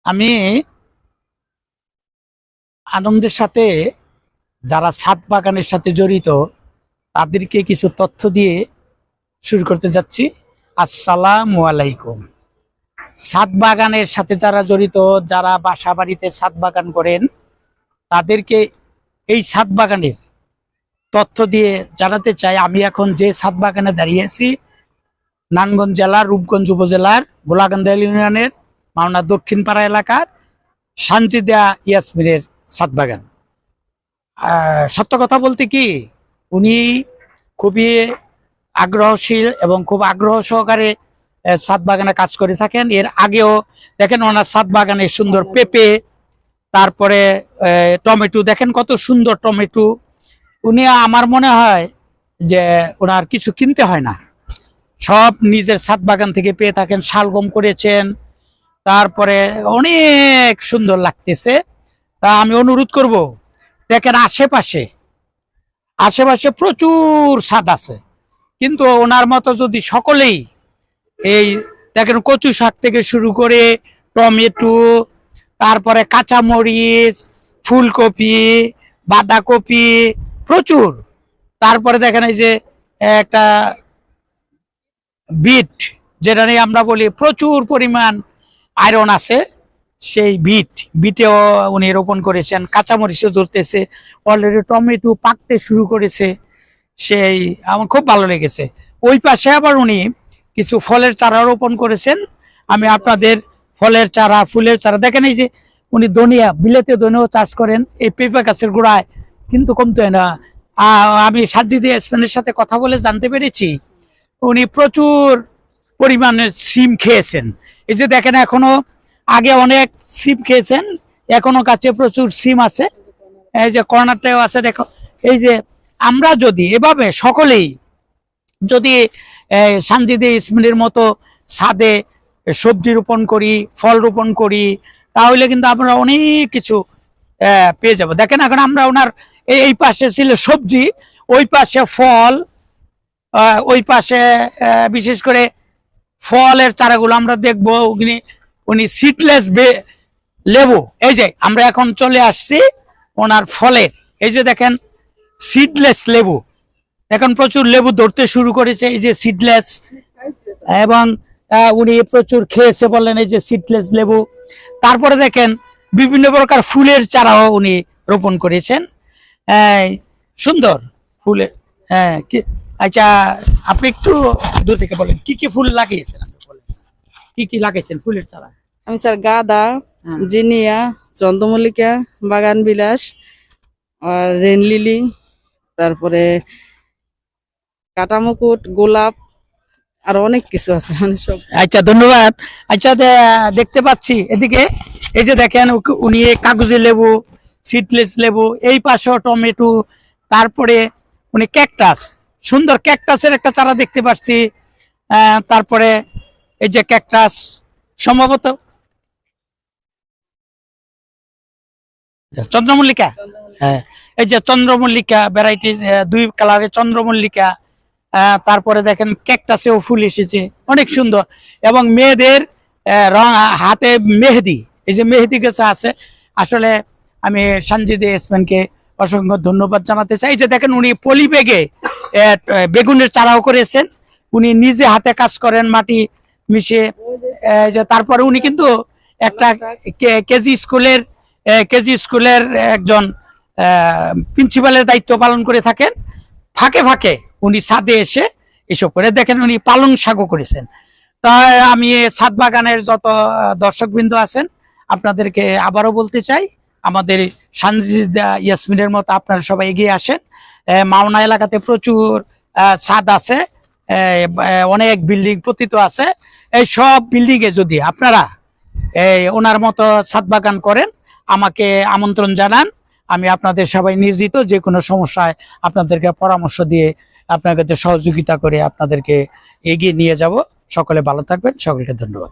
আমি আনন্দের সাথে যারা ছাদ বাগানের সাথে জড়িত তাদেরকে কিছু তথ্য দিয়ে শুরু করতে যাচ্ছি। আসসালামু আলাইকুম। ছাদ বাগানের সাথে যারা জড়িত, যারা বাসা বাড়িতে ছাদ বাগান করেন, তাদেরকে এই ছাদ বাগানের তথ্য দিয়ে জানাতে চাই। আমি এখন যে ছাদ বাগানে দাঁড়িয়ে আছি, নারায়ণগঞ্জ জেলার রূপগঞ্জ উপজেলার গোলাকান্দা ইউনিয়নের মাওনা দক্ষিণ পাড়া এলাকার সানজিদা ইয়াসমিনের ছাদ বাগান। সত্য কথা বলতে কি, উনি খুবই আগ্রহশীল এবং খুব আগ্রহ সহকারে ছাদ বাগানে কাজ করে থাকেন। এর আগেও দেখেন ওনার ছাদ বাগানে সুন্দর পেঁপে, তারপরে টমেটো, দেখেন কত সুন্দর টমেটো। উনি, আমার মনে হয় যে ওনার কিছু কিনতে হয় না, সব নিজের ছাদ বাগান থেকে পেয়ে থাকেন। শালগম করেছেন, তারপরে অনেক সুন্দর লাগতেছে। তা আমি অনুরোধ করব, দেখেন আশেপাশে প্রচুর ছাদ আছে, কিন্তু ওনার মতো যদি সকলেই এই দেখেন কচু শাক থেকে শুরু করে টমেটো, তারপরে কাঁচামরিচ, ফুলকপি, বাঁধাকপি প্রচুর, তারপরে দেখেন এই যে একটা বিট, যেটা নিয়ে আমরা বলি প্রচুর পরিমাণ আয়রন আছে, সেই বিটেও উনি রোপণ করেছেন। কাঁচামরিচও ধরতেছে, অলরেডি টমেটো পাকতে শুরু করেছে, সেই আমার খুব ভালো লেগেছে। ওই পাশে আবার উনি কিছু ফলের চারা রোপণ করেছেন। আমি আপনাদের ফলের চারা, ফুলের চারা দেখেন, এই যে উনি ধনিয়া, বিলেতে ধনিয়াও চাষ করেন এই পেঁপে গাছের গোড়ায়, কিন্তু কমতে হয় না। আমি সানজিদা ইয়াসমিনের সাথে কথা বলে জানতে পেরেছি উনি প্রচুর পরিমাণে সিম খেয়েছেন। এই যে দেখেন, এখনো, আগে অনেক সিম খেয়েছেন, এখনো গাছে প্রচুর সিম আছে। এই যে কর্নারটাও আছে, দেখো। এই যে আমরা যদি এভাবে সকলেই যদি সানজিদা ইয়াসমিনের মতো ছাদে সবজি রোপণ করি, ফল রোপণ করি, তাহলে কিন্তু আমরা অনেক কিছু পেয়ে যাব। দেখেন এখন আমরা ওনার এই পাশে ছিল সবজি, ওই পাশে ফল, ওই পাশে বিশেষ করে ফলের চারাগুলো আমরা দেখবো। উনি সিডলেস লেবু, এই যে আমরা এখন চলে আসছি ওনার ফলের, এই যে দেখেন সিডলেস লেবু, এখন প্রচুর লেবু ধরতে শুরু করেছে, এই যে সিডলেস, এবং উনি প্রচুর খেয়েছে বললেন, এই যে সিডলেস লেবু। তারপরে দেখেন বিভিন্ন প্রকার ফুলের চারাও উনি রোপণ করেছেন, সুন্দর ফুলের। আচ্ছা, আপনি একটু দূর থেকে বলেন কি কি ফুল লাগিয়েছেন, কি কি লাগিয়েছেন ফুলের চারা? আমি স্যার গাঁদা, জিনিয়া, চন্দ্রমল্লিকা, বাগান বিলাস, আর রেন লিলি, তারপরে কাটামুকুট, গোলাপ, আর অনেক কিছু আছে, মানে সব। আচ্ছা, ধন্যবাদ। আচ্ছা, দেখতে পাচ্ছি এদিকে, এই যে দেখেন উনি কাগজি লেবু, সিডলেস লেবু, এই পাশেও টমেটো, তারপরে উনি ক্যাকটাস, সুন্দর ক্যাকটাসের একটা চারা দেখতে পাচ্ছি। তারপরে এই যে ক্যাকটাস, সম্ভবত চন্দ্রমল্লিকা, হ্যাঁ, এই যে চন্দ্রমল্লিকা ভ্যারাইটিস, দুই কালারের চন্দ্রমল্লিকা। তারপরে দেখেন ক্যাকটাসেও ফুল এসেছে, অনেক সুন্দর। এবং মেয়েদের রং হাতে মেহেদি, এই যে মেহেদি গাছ আছে। আসলে আমি সানজিদা ইয়াসমিনকে অসংখ্য ধন্যবাদ জানাতে চাই। যে দেখেন উনি পলি ব্যাগে বেগুনের চারাও করেছেন, উনি নিজে হাতে কাজ করেন, মাটি মিশিয়ে। যে তারপরে উনি কিন্তু একটা কেজি স্কুলের একজন প্রিন্সিপালের দায়িত্ব পালন করে থাকেন। ফাঁকে ফাঁকে উনি ছাদে এসে এসব করে, দেখেন উনি পালং শাকও করেছেন। তাই আমি ছাদ বাগানের যত দর্শকবৃন্দ আছেন, আপনাদেরকে আবারও বলতে চাই, আমাদের সানজিদা ইয়াসমিনের মতো আপনারা সবাই এগিয়ে আসেন। মাওনা এলাকাতে প্রচুর ছাদ আছে, অনেক বিল্ডিং পতিত আছে। এই সব বিল্ডিং এ যদি আপনারা ওনার মতো ছাদ বাগান করেন, আমাকে আমন্ত্রণ জানান। আমি আপনাদের সবাই নিয়োজিত, যে কোনো সমস্যায় আপনাদেরকে পরামর্শ দিয়ে আপনাদেরকে সহযোগিতা করে আপনাদেরকে এগিয়ে নিয়ে যাব। সকলে ভালো থাকবেন, সকলকে ধন্যবাদ।